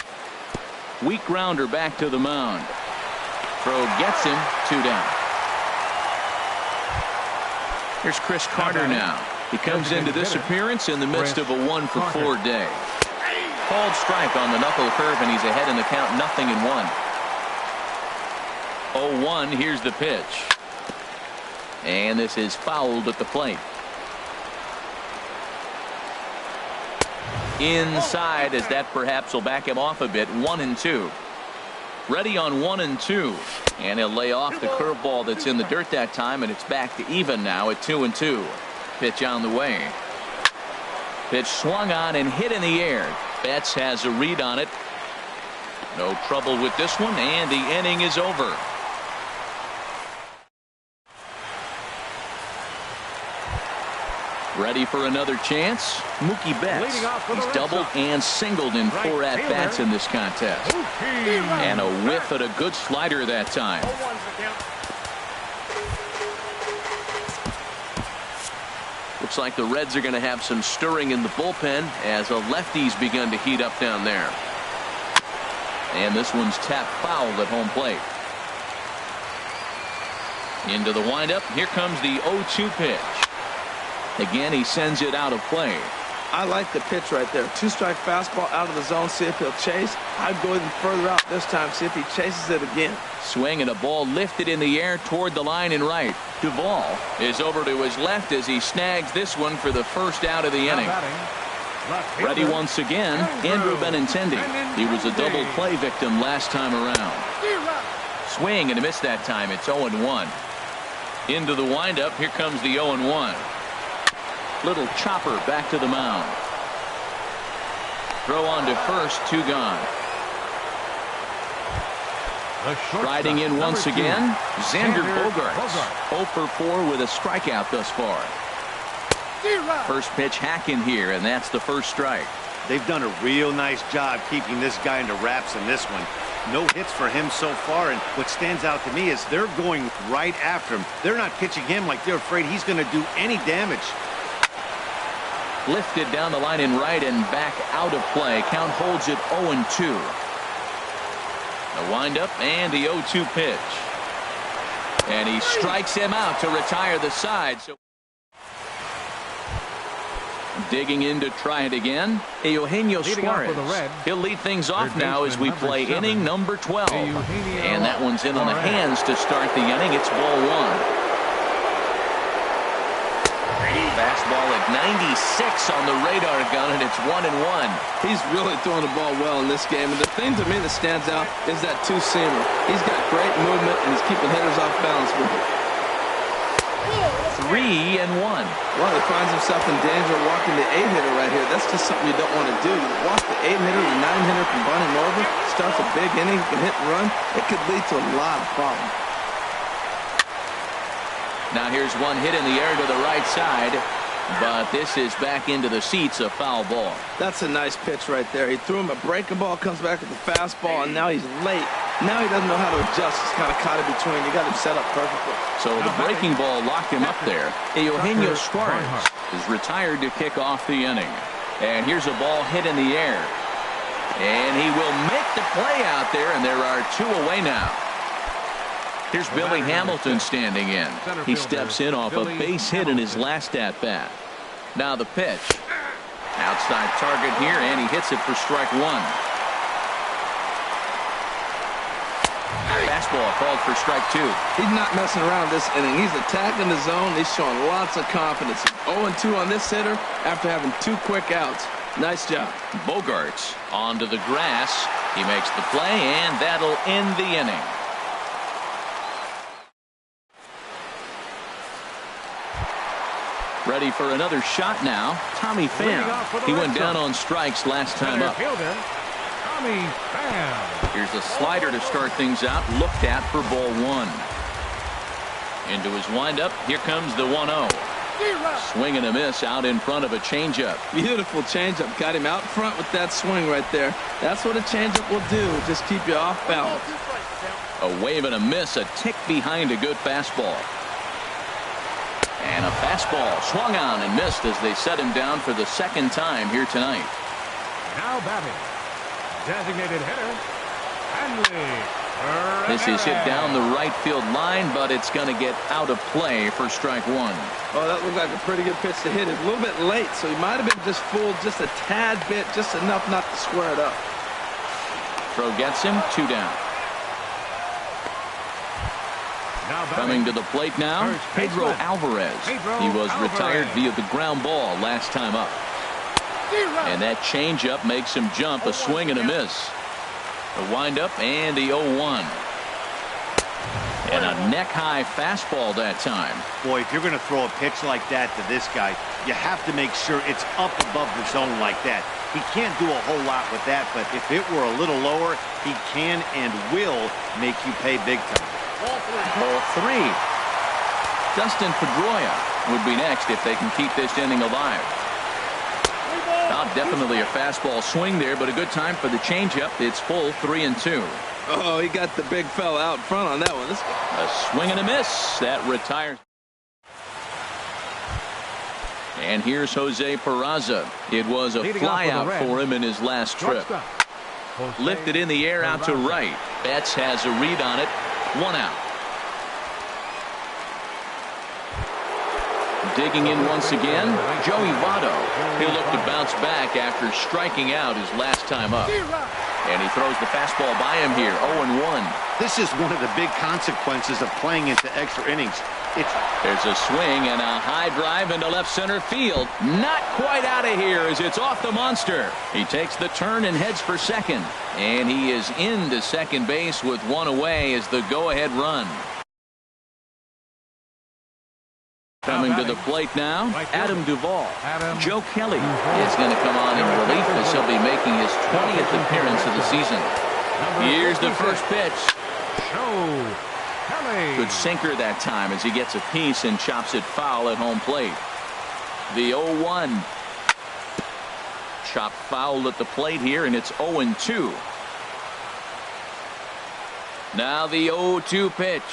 Weak grounder back to the mound. Throw gets him, 2 down. Here's Chris Carter now. He comes into this appearance in the midst of a 1 for 4 day. Called strike on the knuckle curve, and he's ahead in the count, 0-1. 0-1, here's the pitch. And this is fouled at the plate. Inside, as that perhaps will back him off a bit. 1-2. Ready on 1-2. And he'll lay off the curveball that's in the dirt that time, and it's back to even now at 2-2. Pitch on the way. Pitch swung on and hit in the air. Betts has a read on it. No trouble with this one, and the inning is over. Ready for another chance? Mookie Betts. He's doubled and singled in 4 at-bats in this contest. And a whiff at a good slider that time. Looks like the Reds are going to have some stirring in the bullpen as a lefty's begun to heat up down there. And this one's tapped foul at home plate. Into the windup. Here comes the 0-2 pitch. Again, he sends it out of play. I like the pitch right there. 2-strike fastball out of the zone. See if he'll chase. I'd go even further out this time. See if he chases it again. Swing and a ball lifted in the air toward the line and right. Duvall is over to his left as he snags this one for the first out of the inning. Ready once again, Andrew Benintendi. He was a double play victim last time around. Swing and a miss that time. It's 0-1. Into the windup. Here comes the 0-1. Little chopper back to the mound. Throw on to first, 2 gone. Riding in once again, Xander Bogaerts. 0 for 4 with a strikeout thus far. First pitch hack in here, and that's the first strike. They've done a real nice job keeping this guy into wraps in this one. No hits for him so far, and what stands out to me is they're going right after him. They're not pitching him like they're afraid he's going to do any damage. Lifted down the line in right and back out of play. Count holds it 0-2. The windup and the 0-2 pitch. And he strikes him out to retire the side. So digging in to try it again. Eugenio Suarez. He'll lead things off now as we play inning number 12. And that one's in on the hands to start the inning. It's ball 1. Fastball at 96 on the radar gun, and it's 1-1. He's really throwing the ball well in this game, and the thing to me that stands out is that 2-seamer. He's got great movement, and he's keeping hitters off balance with it. 3-1. Well, he finds himself in danger walking the 8-hitter right here. That's just something you don't want to do. You walk the 8-hitter, the 9-hitter from bunting over, starts a big inning, he can hit and run. It could lead to a lot of problems. Now here's one hit in the air to the right side, but this is back into the seats, a foul ball. That's a nice pitch right there. He threw him a breaking ball, comes back with the fastball, and now he's late. Now he doesn't know how to adjust. He's kind of caught in between. You got him set up perfectly. So the breaking ball locked him up there. Eugenio Suarez is retired to kick off the inning. And here's a ball hit in the air. And he will make the play out there, and there are 2 away now. Here's Billy Hamilton standing in. He steps in off a base hit in his last at-bat. Now the pitch. Outside target here, and he hits it for strike 1. Fastball called for strike 2. He's not messing around this inning. He's attacking the zone. He's showing lots of confidence. 0-2 on this hitter after having 2 quick outs. Nice job. Bogarts onto the grass. He makes the play, and that'll end the inning. Ready for another shot now. Tommy Pham. He went down on strikes last time up. Tommy Pham. Here's a slider to start things out. Looked at for ball 1. Into his windup. Here comes the 1-0. Swing and a miss out in front of a changeup. Beautiful changeup. Got him out front with that swing right there. That's what a changeup will do. Just keep you off balance. A wave and a miss. A tick behind a good fastball. And a fastball swung on and missed as they set him down for the second time here tonight. Now batting, designated hitter, Hanley. This is hit down the right field line, but it's going to get out of play for strike 1. Oh, that looked like a pretty good pitch to hit it. A little bit late, so he might have been just fooled just a tad bit, just enough not to square it up. Throw gets him, 2 down. Coming to the plate now, Pedro Alvarez. He was retired via the ground ball last time up. And that changeup makes him jump. A swing and a miss. The windup and the 0-1. And a neck-high fastball that time. Boy, if you're going to throw a pitch like that to this guy, you have to make sure it's up above the zone like that. He can't do a whole lot with that, but if it were a little lower, he can and will make you pay big time. Ball 3. Dustin Pedroia would be next if they can keep this inning alive. Not definitely a fastball swing there, but a good time for the changeup. It's full 3-2. Oh, he got the big fella out front on that one. A swing and a miss. That retires. And here's Jose Peraza. It was a flyout for him in his last trip. Lifted in the air out to right. Betts has a read on it. 1 out. Digging in once again, Joey Votto. He'll look to bounce back after striking out his last time up. And he throws the fastball by him here, 0-1. This is one of the big consequences of playing into extra innings. There's a swing and a high drive into left center field. Not quite out of here as it's off the monster. He takes the turn and heads for second. And he is into second base with 1 away as the go-ahead run. Coming to the plate now, Adam Duvall. Joe Kelly is going to come on in relief as he'll be making his 20th appearance of the season. Here's the first pitch. Good sinker that time as he gets a piece and chops it foul at home plate. The 0-1. Chopped foul at the plate here, and it's 0-2. Now the 0-2 pitch.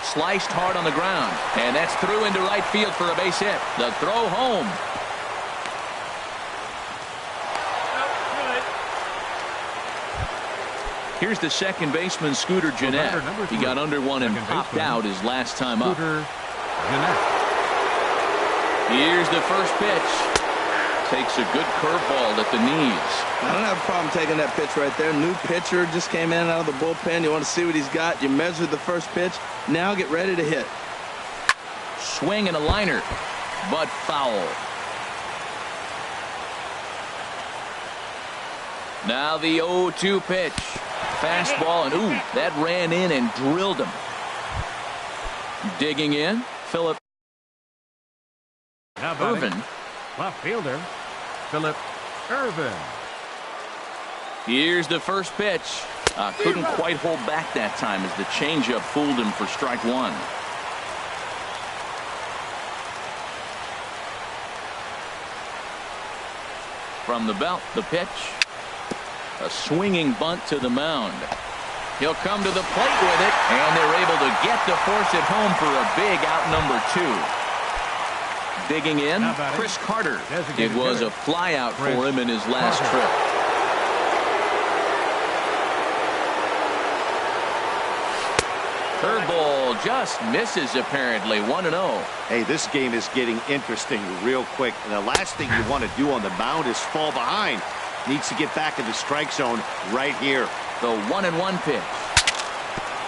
Sliced hard on the ground, and that's through into right field for a base hit. The throw home. Here's the second baseman, Scooter Gennett. He got under one and popped out his last time up. Here's the first pitch. Takes a good curveball at the knees. I don't have a problem taking that pitch right there. New pitcher just came in and out of the bullpen. You want to see what he's got. You measure the first pitch. Now get ready to hit. Swing and a liner, but foul. Now the 0-2 pitch. Fastball, and ooh, that ran in and drilled him. Digging in, Philip Irvin. Left fielder, Philip Irvin. Here's the first pitch. Couldn't quite hold back that time as the changeup fooled him for strike 1. From the belt, the pitch. A swinging bunt to the mound. He'll come to the plate with it, and they're able to get to force it home for a big out number 2. Digging in, Chris Carter. It was a flyout for him in his last trip. Curveball just misses apparently. 1-0. Hey, this game is getting interesting real quick. And the last thing you want to do on the mound is fall behind. Needs to get back in the strike zone right here. The 1-1 pitch.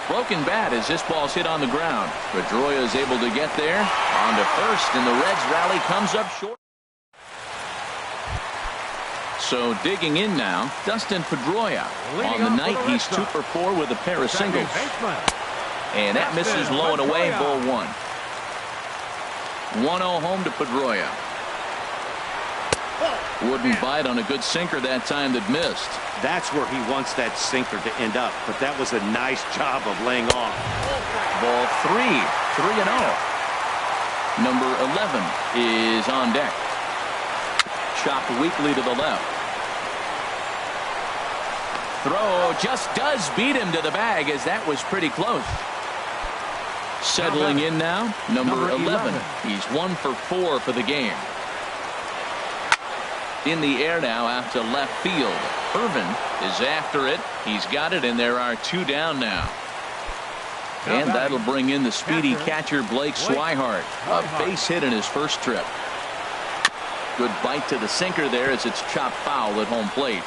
Broken bat as this ball's hit on the ground. Pedroia is able to get there. On to first, and the Reds rally comes up short. So digging in now, Dustin Pedroia. On the night, he's 2 for 4 with a pair of singles. And that misses low and away, ball 1. 1-0 home to Pedroia. Wouldn't bite on a good sinker that time that missed. That's where he wants that sinker to end up, but that was a nice job of laying off. Ball 3, 3-0. Number 11 is on deck. Chopped weakly to the left. Throw just does beat him to the bag, as that was pretty close. Settling in now, number 11. He's 1 for 4 for the game. In the air now out to left field. Irvin is after it. He's got it, and there are 2 down now. And that'll bring in the speedy catcher Blake Swihart. A base hit in his first trip. Good bite to the sinker there as it's chopped foul at home plate.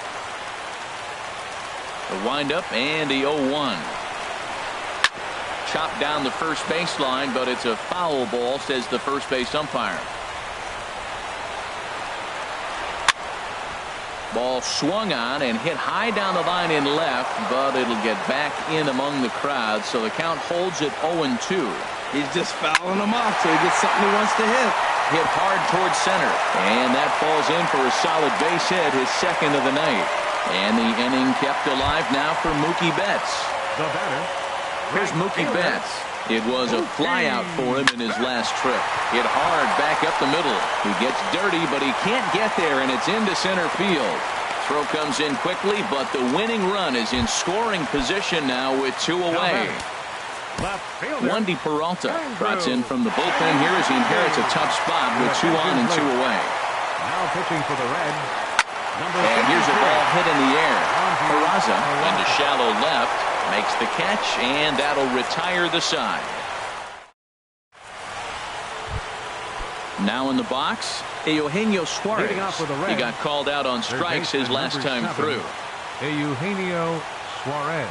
The windup and the 0-1. Chopped down the first baseline, but it's a foul ball, says the first base umpire. Ball swung on and hit high down the line in left, but it'll get back in among the crowd, so the count holds at 0-2. He's just fouling them off so he gets something he wants to hit. Hit hard towards center, and that falls in for a solid base hit, his second of the night. And the inning kept alive now for Mookie Betts. The batter. Here's Mookie Betts. It was a flyout for him in his last trip. Hit hard back up the middle. He gets dirty, but he can't get there, and it's into center field. Throw comes in quickly, but the winning run is in scoring position now with 2 away. Wendy Peralta trots in from the bullpen here as he inherits a tough spot with 2 on and 2 away. Now pitching for the Reds. And here's a ball hit in the air. Peraza into shallow left, makes the catch, and that'll retire the side. Now in the box, Eugenio Suarez. He got called out on strikes his last time through. Eugenio Suarez.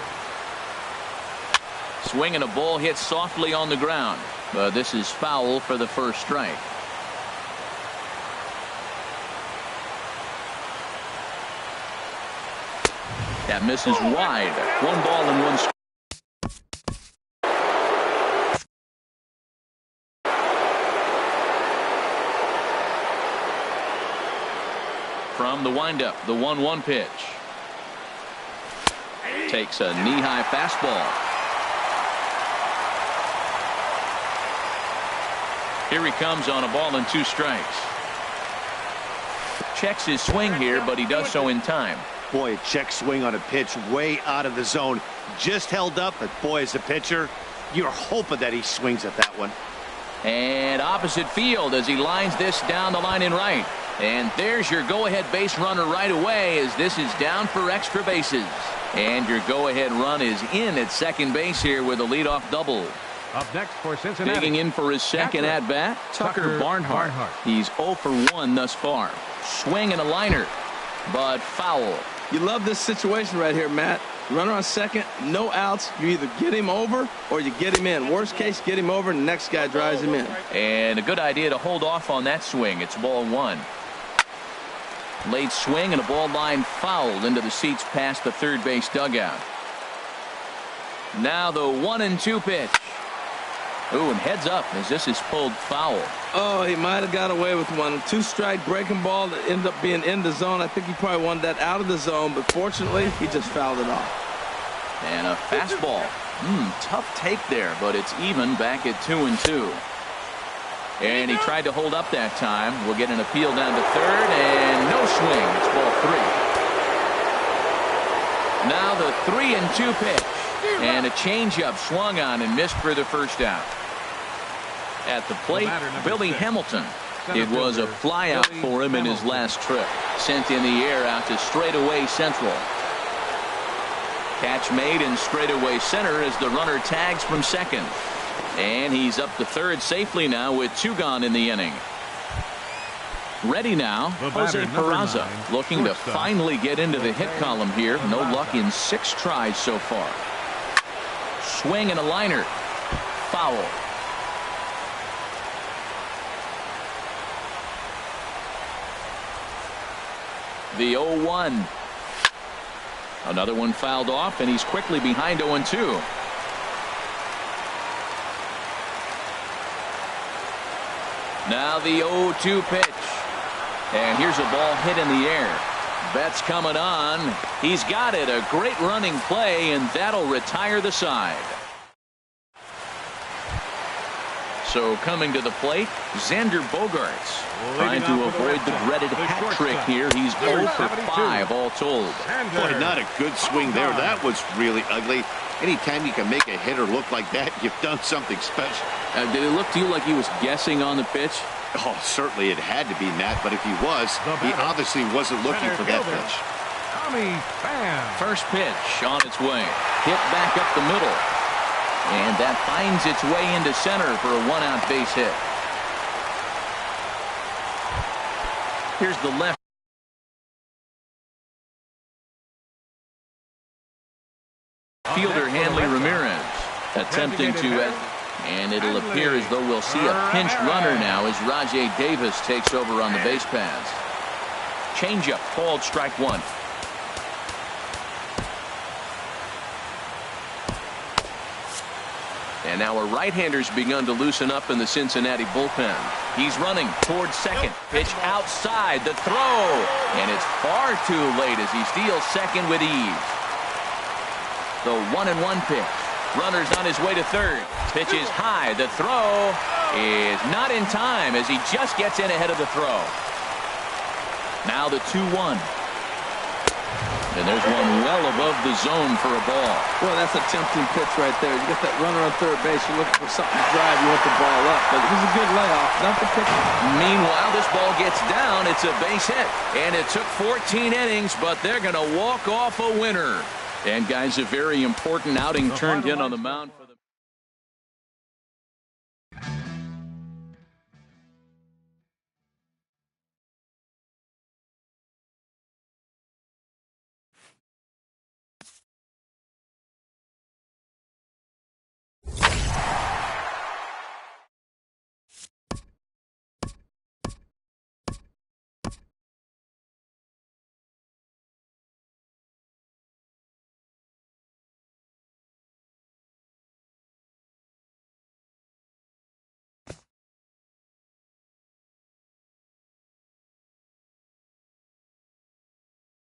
Swinging a ball hit softly on the ground, but this is foul for the first strike. That misses wide. 1 ball and 1 strike. From the windup, the 1-1 pitch. Takes a knee-high fastball. Here he comes on a ball and 2 strikes. Checks his swing here, but he does so in time. Boy, a check swing on a pitch way out of the zone. Just held up, but boy, as a pitcher, you're hoping that he swings at that one. And opposite field as he lines this down the line in right. And there's your go-ahead base runner right away as this is down for extra bases. And your go-ahead run is in at second base here with a leadoff double. Up next for Cincinnati. Digging in for his second at-bat, Tucker Barnhart. He's 0 for 1 thus far. Swing and a liner, but foul. You love this situation right here, Matt. Runner on second, no outs. You either get him over or you get him in. Worst case, get him over and the next guy drives him in. And a good idea to hold off on that swing. It's ball 1. Late swing and a ball line fouled into the seats past the third base dugout. Now the 1-2 pitch. Ooh, and heads up as this is pulled foul. Oh, he might have got away with one. 2-strike breaking ball that ended up being in the zone. I think he probably wanted that out of the zone, but fortunately, he just fouled it off. And a fastball. Tough take there, but it's even back at 2-2. And he tried to hold up that time. We'll get an appeal down to third, and no swing. It's ball 3. Now the 3-2 pitch. And a changeup swung on and missed for the first out. At the plate, Billy Hamilton. It was a flyout for him in his last trip. Sent in the air out to straightaway central. Catch made in straightaway center as the runner tags from second. And he's up to third safely now with 2 gone in the inning. Ready now, Jose Peraza, looking to finally get into the hit column here. No luck in 6 tries so far. swing and a liner. Foul. The 0-1. Another one fouled off, and he's quickly behind 0-2. Now the 0-2 pitch. And here's a ball hit in the air. Betts coming on. He's got it. A great running play, and that'll retire the side. So coming to the plate, Xander Bogaerts. Trying to avoid the dreaded hat trick here. He's 0 for 5 all told. Boy, not a good swing there. That was really ugly. Anytime you can make a hitter look like that, you've done something special. Did it look to you like he was guessing on the pitch? Oh, certainly it had to be, Matt, but if he was, he obviously wasn't looking for that pitch. First pitch on its way. Hit back up the middle. And that finds its way into center for a one-out base hit. Here's the left. Fielder Hanley Ramirez attempting to, and it'll appear as though we'll see a pinch runner now as Rajai Davis takes over on the base paths. Changeup called strike one. And now a right-hander's begun to loosen up in the Cincinnati bullpen. He's running towards second. Pitch outside the throw. And it's far too late as he steals second with ease. The 1-1 pitch. Runner's on his way to third. Pitch is high. The throw is not in time as he just gets in ahead of the throw. Now the 2-1. And there's one well above the zone for a ball. Well, that's a tempting pitch right there. You get that runner on third base. You're looking for something to drive. You want the ball up. But it was a good layoff. Not the pitch. Meanwhile, this ball gets down. It's a base hit. And it took 14 innings, but they're going to walk off a winner. And, guys, a very important outing turned in on the mound.